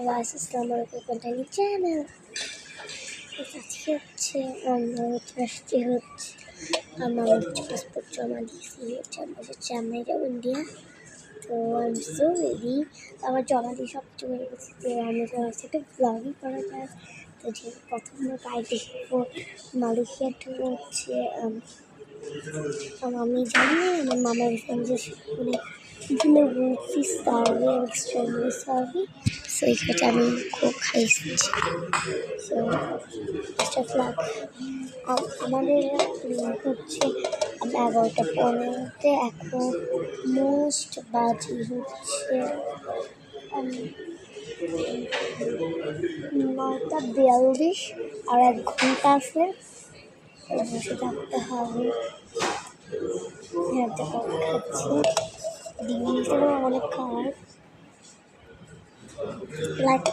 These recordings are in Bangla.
আসসালামু আলাইকুম কন্টেন্ট চ্যানেল। আজকে হচ্ছে আমরা আসছি হচ্ছে আমার পাসপোর্ট জমা দিয়েছি চেন্নাই যাবো ইন্ডিয়া। তো আমি সো রেডি, আমার জমা দিয়ে সব কিছু হয়ে গেছে। তো আমি একটা ব্লগই করা যায়। তো যে প্রথম গাড়িতে মালয়েশিয়া টু হচ্ছে আমি জানি আমার মামার সঙ্গে মানে বিভিন্ন movie survey extremely survey so এখানে আমি খুব খাইছি। সো ফ্লাগ আমাদের হচ্ছে 11:15 এখন মোস্ট বাজি হচ্ছে 9:42 আর 1 ঘন্টা আছে। বসে থাকতে হবে। খাচ্ছি ডিমগুলো অনেক খাওয়ার লাইক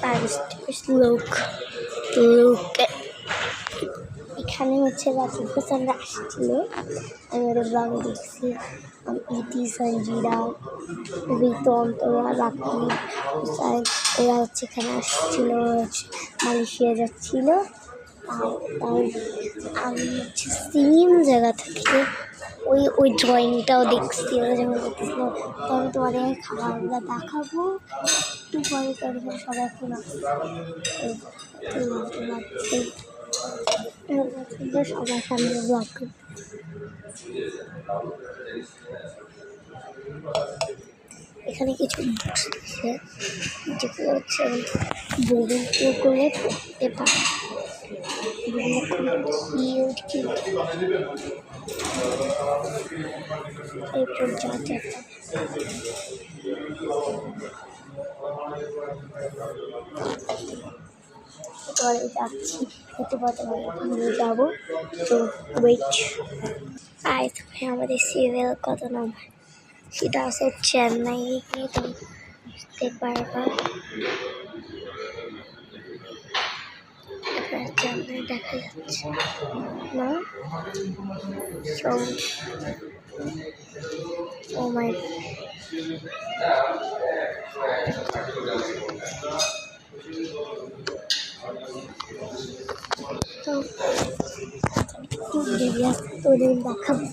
লোক এখানে হচ্ছে রাজীব হাসানরা আসছিল। আমি ওদের ব্লগে দেখছি ইতি সঞ্জিরা রিতন ওরা রাকিব হুসাইন ওরা হচ্ছে এখানে আসছিল, মালয়েশিয়া যাচ্ছিল। আর আমি হচ্ছে সেম জায়গা থেকে ওই ড্রয়িংটাও দেখছি ওরা যখন করতেছিল। তো আমি তোমাদের খাবারগুলো দেখাবো একটু পরে। তাদের সবাই এখন সবার সামনে ব্লগ এখানে কিছু বুকস দিচ্ছে যেগুলো হচ্ছে বোর্ডিং করে পড়তে পারে। এরপর যাচ্ছি নিয়ে যাবো। তো ওয়েট আমাদের সিরিয়াল কত নম্বর সেটা আছে চেন্নাই গিয়ে তো বুঝতে পারবা। চেন্নাই দেখা যাচ্ছে না। ও মাই তো তোদের দেখাবো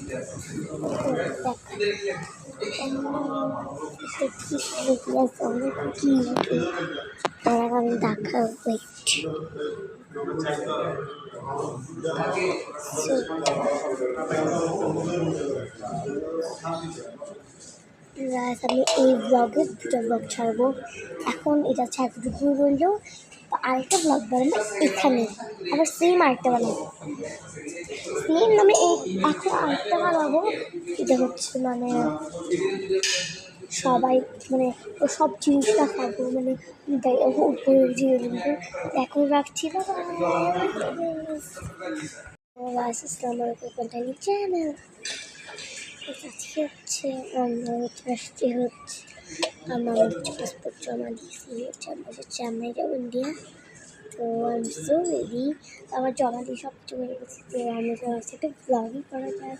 আমি দেখাবো। আমি এই ব্লগে দুটো ব্লগ ছাড়বো। এখন এটা হচ্ছে একটুকু রইল, আরেকটা ব্লগ বানাবো এখানে আবার সেম আরেকটা বানাবো সেম নামে এখন আরেকটা বানাবো। এটা হচ্ছে মানে সবাই মানে সব জিনিসটা খাবো মানে উপরের জিনিসগুলো এখন রাখছি না। আসসালামু আলাইকুম কন্টেন্ট চ্যানেল। আজকে হচ্ছে আমরা আসছি হচ্ছে আমার পাসপোর্ট জমা দিয়েছি চেন্নাই যাবো ইন্ডিয়া। তো আমি সো রেডি, আমার জমা দিয়ে সব কিছু হয়ে গেছে। তো আমি একটা ব্লগই করা যায়।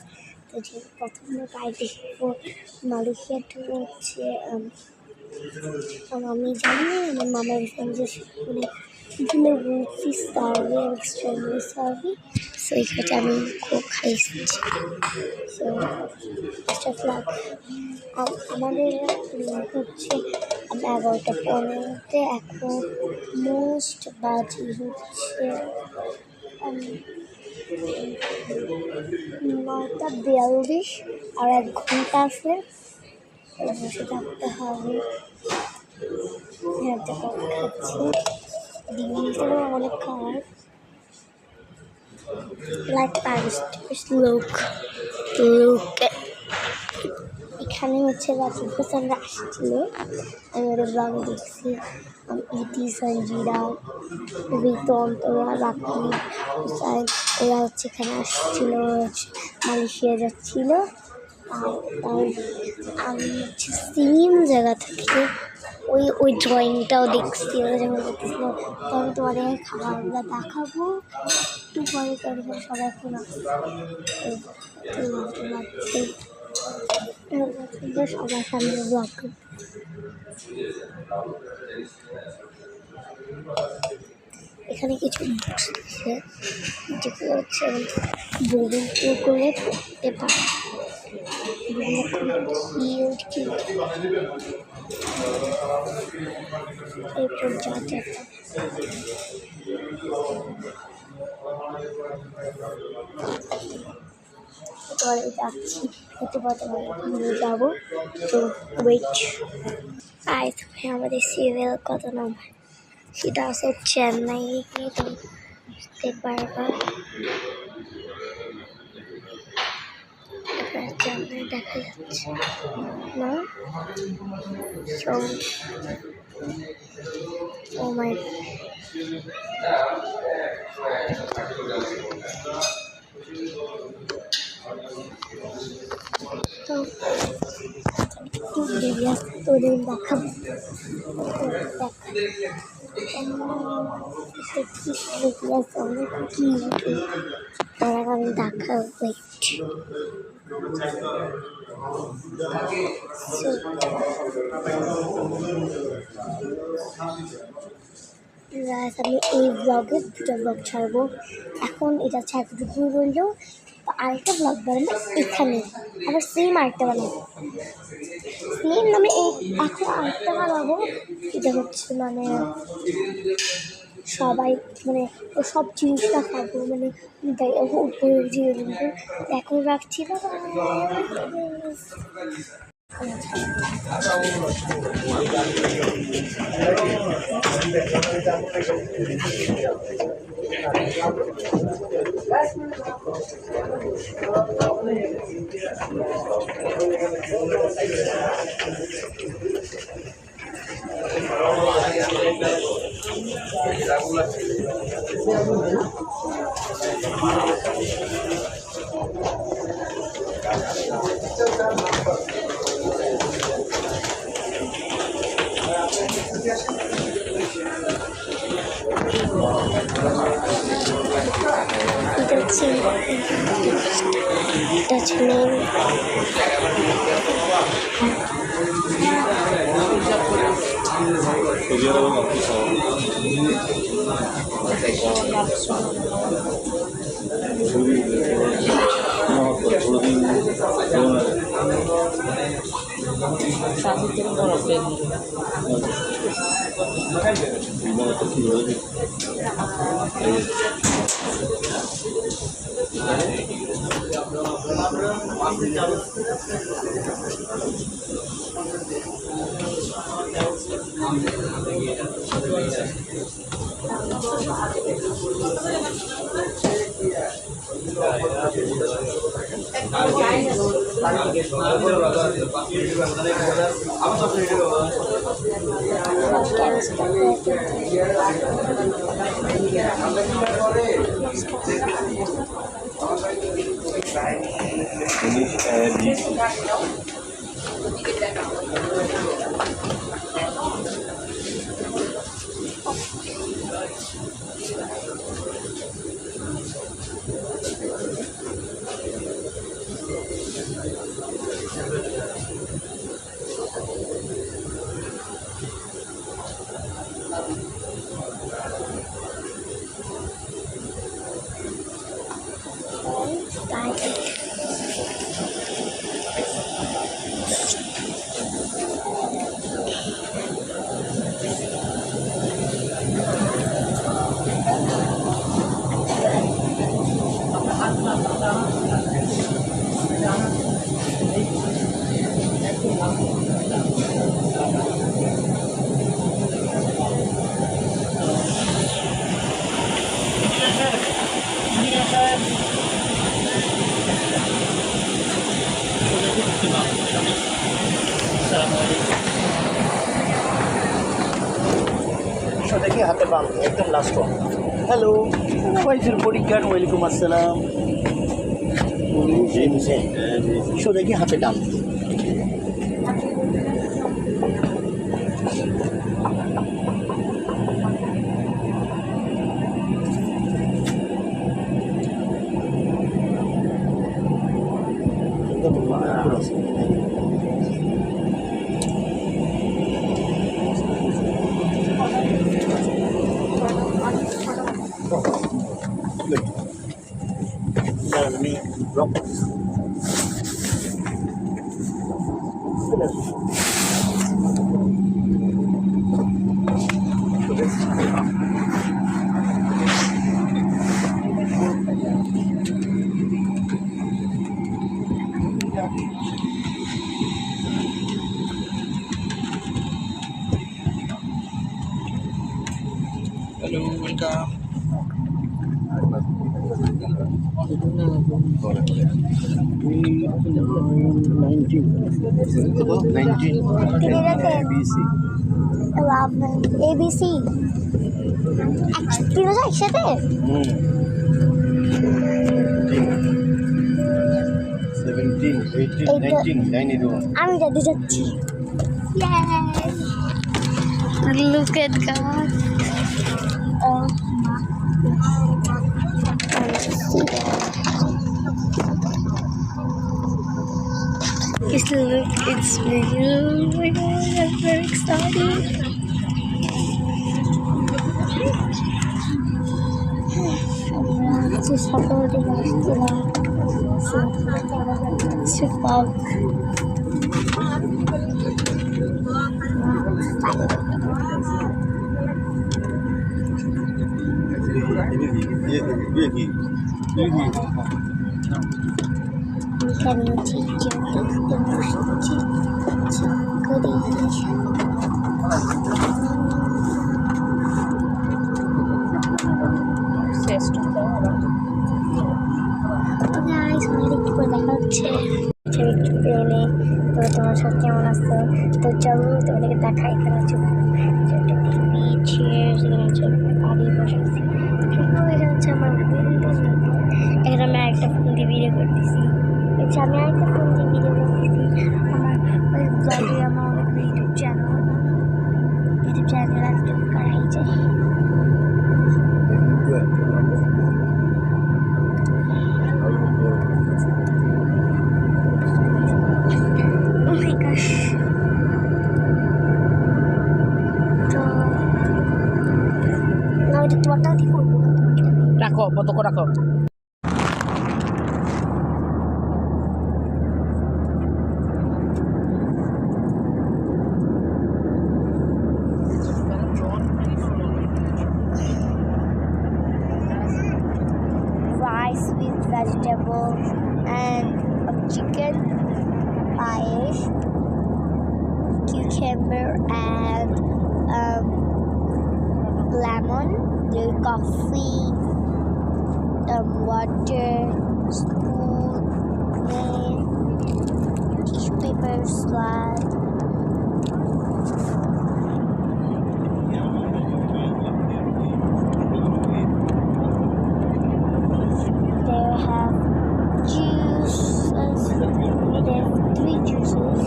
তো যে প্রথম গাড়িতে মালয়েশিয়া টু হচ্ছে আমি জানি আমার মামার সঙ্গে মানে বিভিন্ন movie survey extremely survey so এখানে আমি খুব খাইছি। সো ফ্লাগ আমাদের হচ্ছে 11:15 এখন মোস্ট বাজি হচ্ছে 9:42 আর 1 ঘন্টা আছে। বসে থাকতে হবে। খাচ্ছি ডিমগুলো অনেক খাওয়ার লাইক লোক এখানে হচ্ছে রাজীব হাসানরা আসছিল। আমি ওদের ব্লগে দেখছি ইতি সঞ্জিরা রিতন ওরা রাকিব হুসাইন ওরা হচ্ছে এখানে আসছিল, মালয়েশিয়া যাচ্ছিল। আর আমি হচ্ছে সেম জায়গা থেকে ওই ড্রয়িংটাও দেখছি ওরা যখন করতেছিল। তো আমি তোমাদের খাবারগুলো দেখাবো একটু পরে। তাদের সবাই এখন সবার সামনে ব্লগ এখানে কিছু বুকস আছে যেগুলো হচ্ছে বোর্ডিং করলে পড়তে পারে। এরপর যা যা পরে যাচ্ছি হতে পারতে নিয়ে যাবো। তো ওয়েট আমাদের সিরিয়াল কত নম্বর সেটা আছে চেন্নাই, তো বুঝতে পারবা। চেন্নাই দেখা যাচ্ছে না। ও মাই তো তোদের দেখাবো আমি দেখাবো। আমি এই ব্লগে দুটো ব্লগ ছাড়বো। এখন এটা হচ্ছে এতটুকু রইল, আরেকটা ব্লগ বানাবো এখানে, আবার সেম আরেকটা বানাবো সেম নামে। এখন আরেকটা বানাবো, এটা হচ্ছে মানে সবাই মানে সব জিনিসটা খাবো, মানে উপরে দিয়ে এখন রাখছি না। দেখি হাতে বাম একদম last one. Hello, what is your bodyguard? Welcome আসসালাম। শো দেখি হাতে ডান। ব্লগ হ্যালো ওয়েলকাম ABC তিনটা একসাথে আমি যেতে যাচ্ছি Look at God. Just look, it's me. Oh my God, I'm very excited. Just support the last one. Can you teach your English guys, অনেক করে দেখা হচ্ছে একটু প্লেনে। তো তোমার সাথে কেমন আসতো? তো চলো তোমাদেরকে দেখাই। এখানে হচ্ছে বিচ, এখানে হচ্ছে বাড়ি বসে আছি। এখানে হচ্ছে আমার এখানে আমি আরেকটা ফোন দিয়ে ভিডিও করতেছি। আমি আরেকটা ফোন দিয়ে ভিডিও করতেছি। আমার ওই ব্লগে আমার ইউটিউব চ্যানেল আজকে করাই যায়। Oh my gosh. তো না ওইটা তোমারটাও দিয়ে করবো না, রাখো পতক রাখো rice with vegetable and chicken, rice, cucumber and lemon, the coffee, water, spoon, tissue paper, salad. They have juices. They have 3 juices.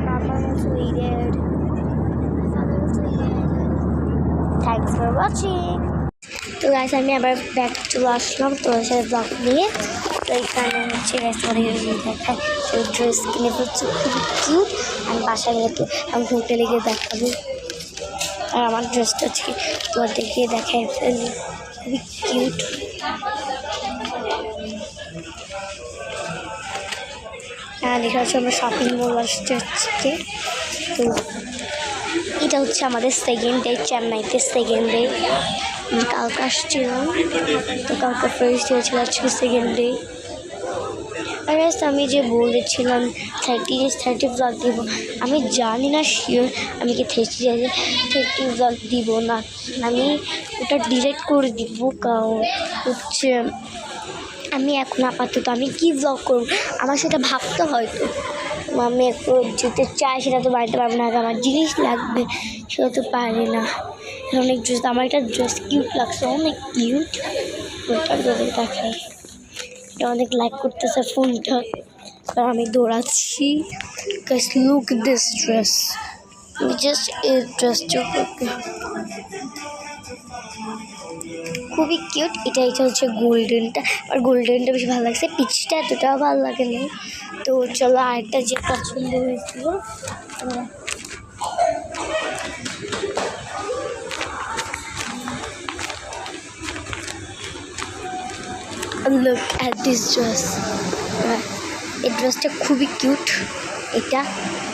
Mama was waited. Father was waited. Thanks for watching. তো গাইস আমি আবার ব্যাক চলে আসলাম তোমার সাথে ব্লগ নিয়ে। তো এখানে হচ্ছে গাইস দেখায় তো ড্রেস কিনে ফেলছি খুবই কিউট। আমি বাসায় গেলে তো আমি হোটেলে গিয়ে দেখাবো। আর আমার ড্রেসটা হচ্ছে তোমাদেরকে দেখাই ফেলি, খুবই কিউট। হ্যাঁ দেখা হচ্ছে আমরা শপিং মল আসতে হচ্ছে। তো এটা হচ্ছে আমাদের সেকেন্ড ডে, চেন্নাইতে সেকেন্ড ডে। কালকে আসছিলাম, তো কালকে ফার্স্ট ডে ছিল, আজকে সেকেন্ড ডে। আর আমি যে বলেছিলাম 30 ব্লগ দিব, আমি জানি না শিওর আমি কি 30 ব্লগ দিব না, আমি ওটা ডিলিট করে দিব। কারণ হচ্ছে আমি এখন আপাতত আমি কী ব্লগ করব আমার সেটা ভাবতে হয়তো আমি একটু যেতে চাই, সেটা তো বাড়িতে পারবো না। আগে আমার জিনিস লাগবে, সেটা তো পারি না। অনেক ড্রেস, আমার একটা ড্রেস কিউট লাগছে, অনেক কিউট। ওটার দৌড়ে দেখাই, এটা অনেক লাইক করতেছে ফোনটা, আমি দৌড়াচ্ছি। Guys, look at this dress. Just a dress খুবই কিউট। এটা হচ্ছে গোল্ডেনটা, আর গোল্ডেনটা বেশি ভালো লাগছে, পিচটা এতটাও ভালো লাগে না। তো চলো আরেকটা যে পছন্দ হয়েছিল, লুক অ্যাট দিস ড্রেস। এই ড্রেসটা খুবই কিউট। এটা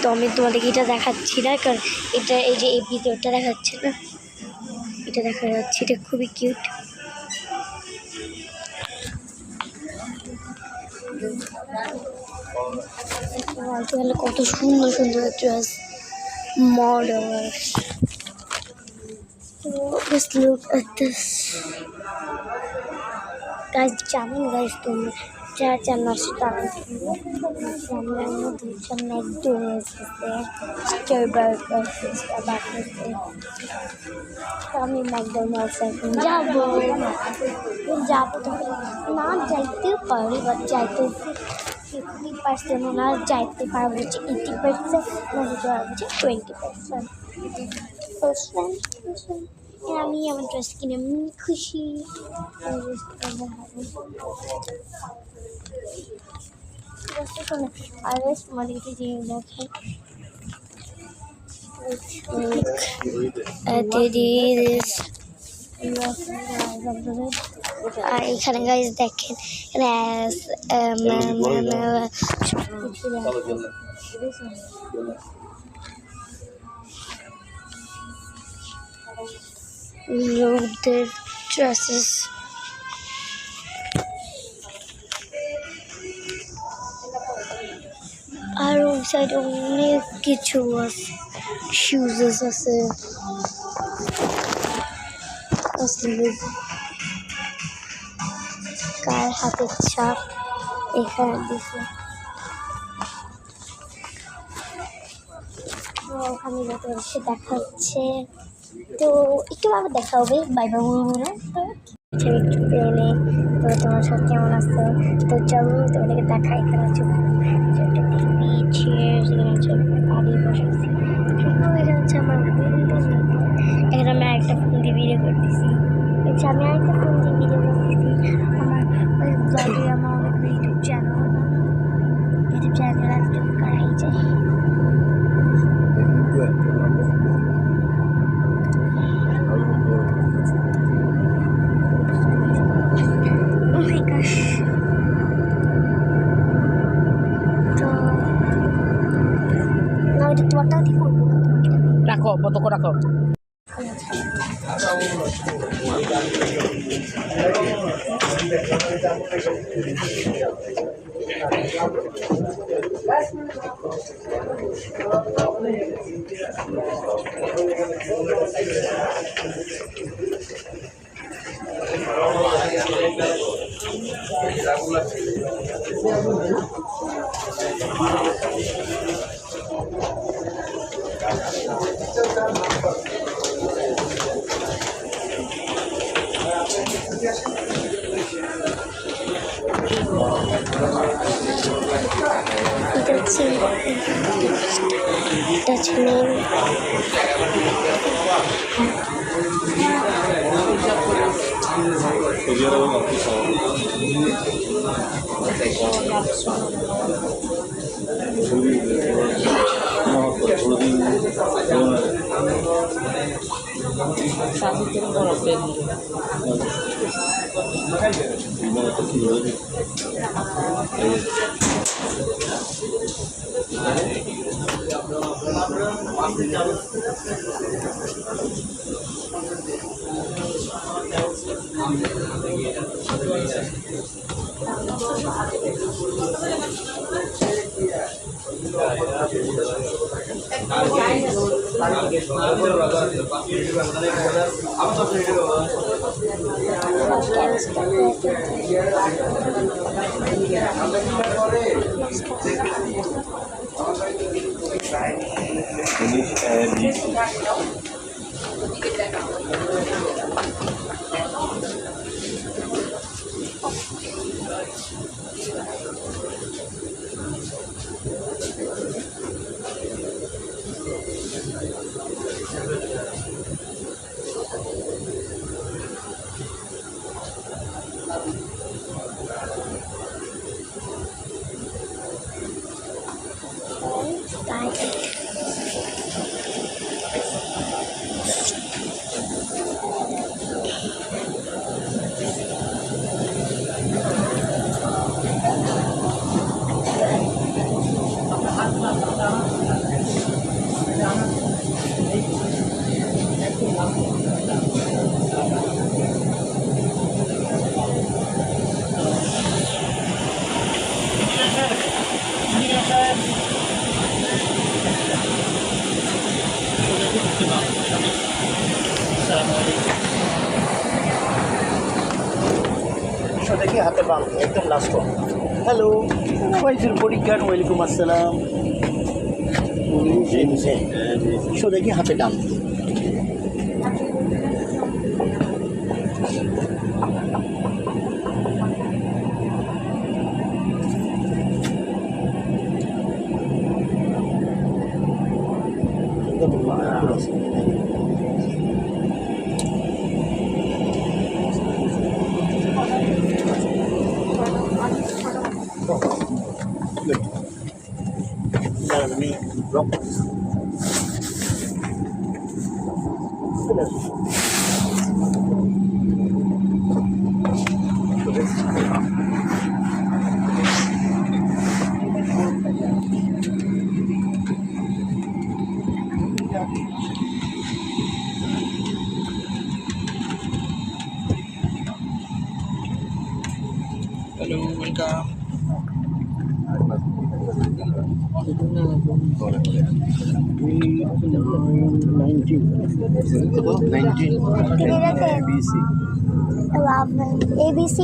তো আমি তোমাদেরকে এটা দেখাচ্ছি না, কারণ এটা এই যে এই ভিতরটা দেখাচ্ছে না, এটা দেখা যাচ্ছে। এটা খুবই কিউট। কত সুন্দর সুন্দর dress, model. So just look at this. Guys, যেমন guys তোমরা যারা চ্যানেল স্টার্ট চ্যানেলের মধ্যে ম্যাকডোনাল্ডস আছে, স্টারবাকস আছে, স্টারবাকস আছে। আমি ম্যাকডোনাল্ডস এখন যাবো তো না যাইতেও পারি, বাট যাইতে 50% না যাইতে পারবো, হচ্ছে 80%, না যেতে পারবো হচ্ছে 20%। আমি আমার ড্রেস কিনে আমি খুশি। আর তোমাদেরকে যে দেখাই, আর এখানে গাইজ দেখেন লোকদের ড্রেসেস। আর ওই সাইডে অনেক কিছু আছে, শুজেস আছে, কার হাতের ছাপ এখানে দিছে। ওখানে যত এসে দেখা হচ্ছে, তো একটু আবার দেখা হবে। বাই বাই বলবো তো একটু প্লেনে। তো তোমার সাথে কেমন আসতো, তো চলো তোমাদেরকে দেখা। এখানে আছে একটা টিভি, চেয়ার, এখানে আছে গাড়ি বসেছি, এখানে হচ্ছে আমার এখানে আমি আরেকটা ফোন দিয়ে ভিডিও করতেছি। আমি আরেকটা ফোন দিয়ে ভিডিও করতেছি। আমার ওই ব্লগে আমার অনেক ইউটিউব চ্যানেল আছে, করাই যায়। Oh my gosh. তো না এটা তোমারটা কি করবো না, তোমাকে রাখো কত রাখো। এটা ছিল So দেখি হাতে বাম একদম লাস্ট হ্যালো ওয়াইজুর বডিগার্ড ওয়েলকাম আসসালাম সো দেখি হাতে ডান আমি ব্লক Hello, welcome. 11 ABC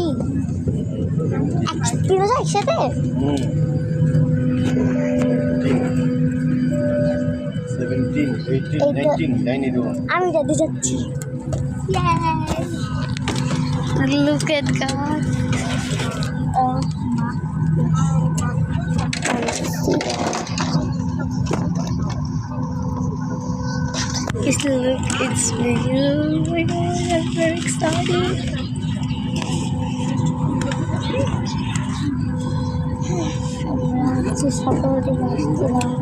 তিনটা একসাথে 17, 18, 19, 9 আমি যাতে যাচ্ছি Look at God. Oh Just look, it's me. Oh my God, I'm very excited. Just upload the last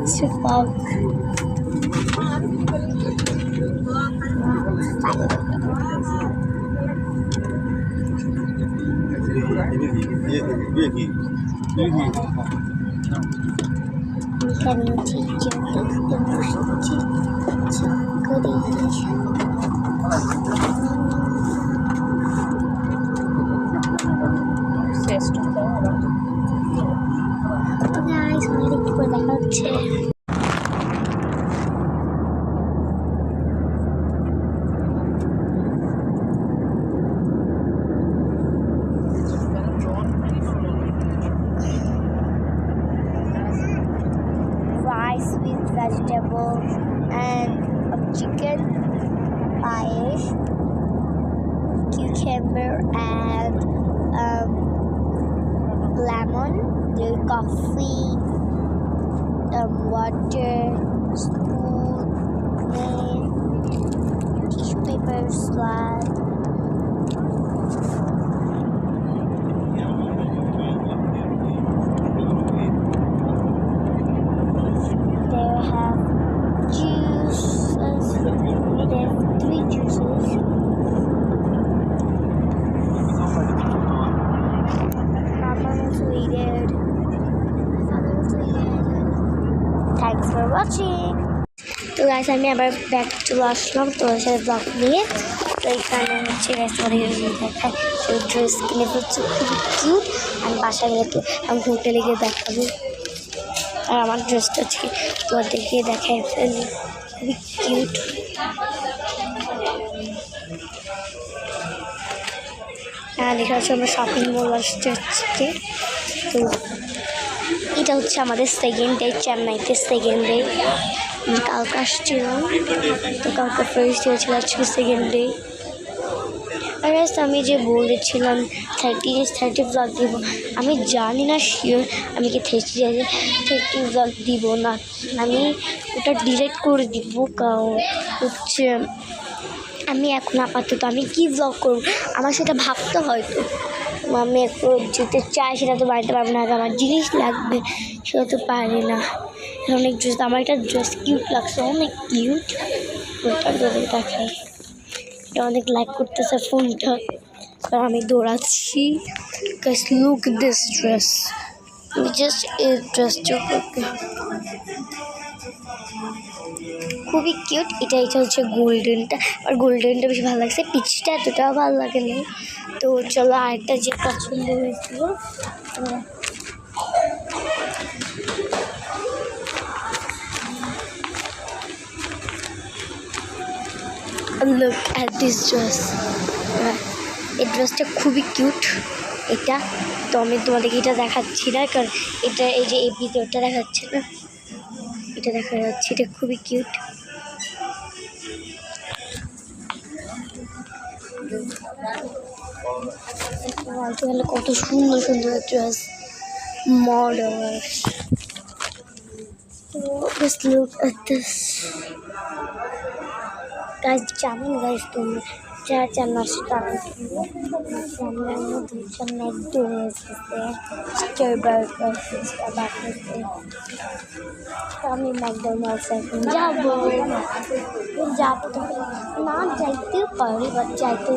so fog. Having a teacher, the most good English. Guys, অনেক করে দেখা হচ্ছে rice with vegetables and chicken, rice, cucumber and lemon, the coffee, water, spoon, tissue paper, slide. They have juices. They have 3 juices. Mama was waited. Father was waited. Thanks for watching. তো গাইস আমি আবার ব্যাক চলে আসলাম তোমার সাথে ব্লগ নিয়ে তো এখানে হচ্ছে গাইস তোমাদের দেখায় তো ড্রেস কিনে ফেলছে খুবই কিউট আমি বাসায় গেলে তো আমি হোটেলে গিয়ে দেখাবো আর আমার ড্রেসটা আজকে তোমাদেরকে দেখায় ফেলি খুবই কিউট আর এখানে হচ্ছে আমরা শপিং মল আসছে আজকে তো এটা হচ্ছে আমাদের সেকেন্ড ডে চেন্নাইতে সেকেন্ড ডে কালকে আসছিলাম তো কালকে ফার্স্ট ডে ছিল আজকে সেকেন্ড ডে আর আমি যে বলেছিলাম 30 ব্লগ দিব আমি জানি না শিওর আমি কি 30 ব্লগ দিব না আমি ওটা ডিলিট করে দিব কারণ হচ্ছে আমি এখন আপাতত আমি কী ব্লগ করব আমার সেটা ভাবতে হয়তো আমি একটু যেতে চাই সেটা তো বাড়িতে পারবো না আমার জিনিস লাগবে সেটা তো পারি না অনেক ড্রেস আমার একটা ড্রেস কিউট লাগছে অনেক কিউট ওটা তোদের দেখাই এটা অনেক লাইক করতেছে ফোনটা আর আমি দৌড়াচ্ছি guys look this dress just এই ড্রেসটা খুবই কিউট এটা হচ্ছে গোল্ডেনটা আর গোল্ডেনটা বেশি ভালো লাগছে পিচটা এতটাও ভালো লাগে না তো চলো আরেকটা যে পছন্দ হয়েছিল লুক অ্যাট দিস ড্রেস। এই ড্রেসটা খুবই কিউট। এটা তো আমি তোমাদেরকে এটা দেখাচ্ছি না, কারণ এটা এই যে এই ভিতরটা দেখাচ্ছে না, এটা দেখা যাচ্ছে। এটা খুবই কিউট। কত সুন্দর সুন্দর ড্রেস, মডেল। তো just look at this. Guys, জানেন guys, তোমরা যারা চান নাস্তা সামনের মধ্যে ম্যাকডোনাল্ডস আছে, স্টারবাকস আছে, স্টারবাকস আছে। তো আমি ম্যাকডোনাল্ডস এখন যাবো তো না যাইতেও পারি, বাট যাইতে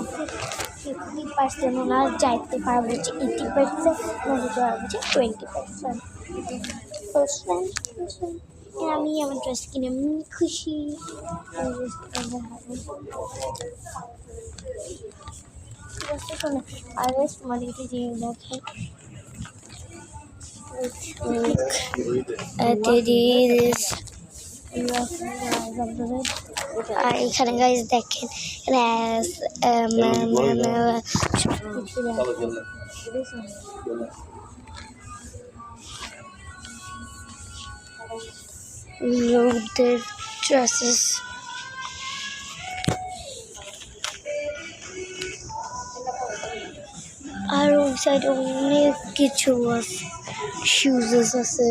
50% না যাইতে পারবো হচ্ছে 80%, না যেতে পারবো হচ্ছে 20%। আমি আমার ড্রেস কিনে আমি খুশি। আর তোমাদেরকে যে দেখেন আর এখানে গাইজ দেখেন লোকদের ড্রেসেস। আর ওই সাইডে অনেক কিছু আছে, শুজেস আছে,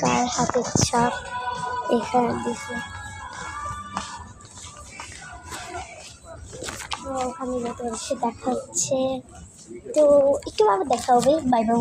কার হাতের ছাপ এখানে দিছে। ওখানে যত দেখা হচ্ছে, তো একটু আবার দেখা হবে। Bye bye.